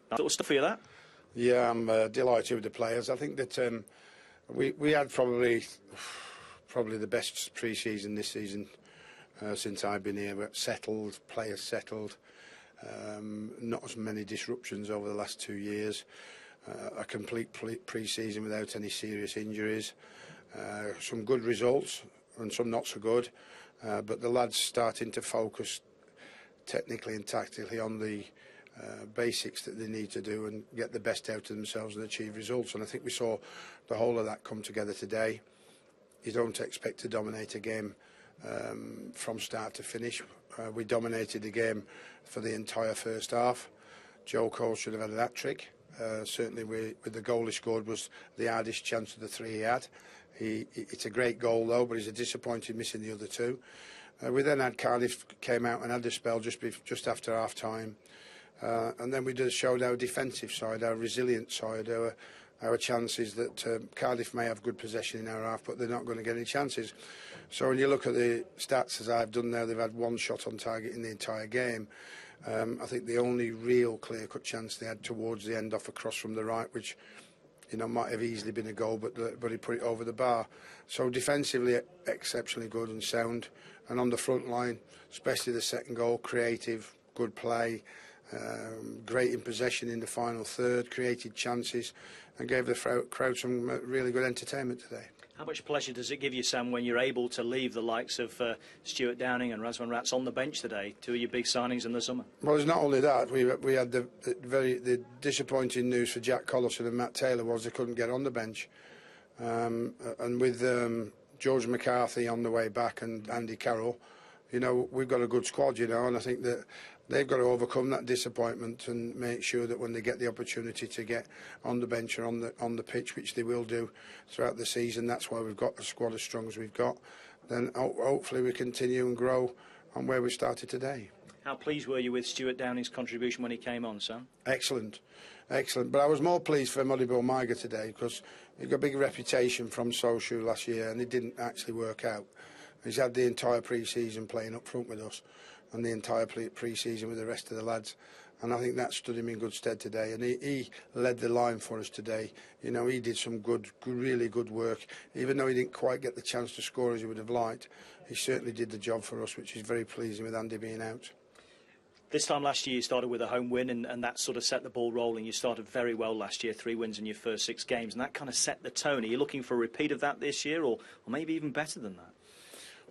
That sort of stuff for you, that? Yeah, I'm delighted with the players. I think that we had probably the best pre-season this season since I've been here. We're settled, players settled, not as many disruptions over the last 2 years. A complete pre-season without any serious injuries. Some good results and some not so good, but the lads starting to focus technically and tactically on the basics that they need to do and get the best out of themselves and achieve results. And I think we saw the whole of that come together today. You don't expect to dominate a game from start to finish. We dominated the game for the entire first half. Joe Cole should have had a hat-trick. Certainly with the goal he scored was the hardest chance of the 3 he had. It's a great goal though, but he's a disappointed missing the other 2. We then had Cardiff came out and had a spell just after half time, and then we just showed our defensive side, our resilient side, our chances that Cardiff may have good possession in our half, but they're not going to get any chances. So when you look at the stats as I've done now, they've had 1 shot on target in the entire game. I think the only real clear-cut chance they had towards the end off a cross from the right, which might have easily been a goal, but he put it over the bar. So defensively exceptionally good and sound, and on the front line, especially the second goal, creative, good play, great in possession in the final third, created chances, and gave the crowd some really good entertainment today. How much pleasure does it give you, Sam, when you're able to leave the likes of Stuart Downing and Razvan Rats on the bench today, 2 of your big signings in the summer? Well, it's not only that. We had the disappointing news for Jack Collison and Matt Taylor was they couldn't get on the bench, and with George McCarthy on the way back and Andy Carroll, we've got a good squad, and I think that they've got to overcome that disappointment and make sure that when they get the opportunity to get on the bench or on the pitch, which they will do throughout the season, that's why we've got a squad as strong as we've got. Then hopefully we continue and grow on where we started today. How pleased were you with Stuart Downing's contribution when he came on, Sam? Excellent. But I was more pleased for Modibo Maiga today because he got a big reputation from Sochaux last year and it didn't actually work out. He's had the entire pre-season playing up front with us and the entire pre-season with the rest of the lads, and I think that stood him in good stead today, and he led the line for us today. He did some really good work. Even though he didn't quite get the chance to score as he would have liked, he certainly did the job for us, which is very pleasing with Andy being out. This time last year you started with a home win and that sort of set the ball rolling. You started very well last year, 3 wins in your first 6 games, and that kind of set the tone. Are you looking for a repeat of that this year or maybe even better than that?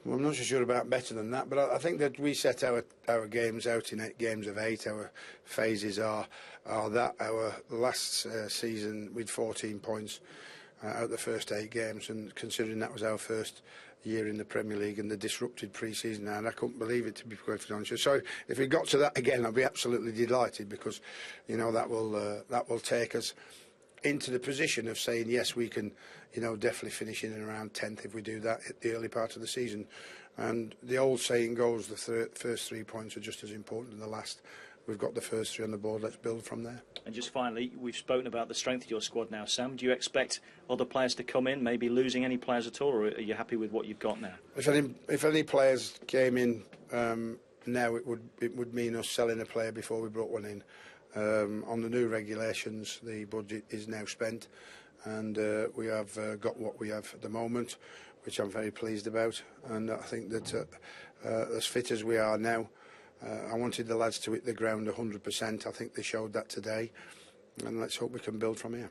Well, I'm not so sure about better than that, but I think that we set our games out in 8 games of 8. Our phases are that our last season with 14 points out the first 8 games, and considering that was our first year in the Premier League and the disrupted pre-season, and I couldn't believe it, to be quite honest. So if we got to that again, I'd be absolutely delighted because that will take us into the position of saying yes, we can definitely finish in and around 10th if we do that at the early part of the season. And the old saying goes, the first 3 points are just as important as the last. We've got the first 3 on the board, let's build from there. And just finally, we've spoken about the strength of your squad now, Sam. Do you expect other players to come in, maybe losing any players at all, or are you happy with what you've got now? If any players came in now, it would mean us selling a player before we brought one in. On the new regulations, the budget is now spent, and we have got what we have at the moment, which I'm very pleased about. And I think that as fit as we are now, I wanted the lads to hit the ground 100%. I think they showed that today, and let's hope we can build from here.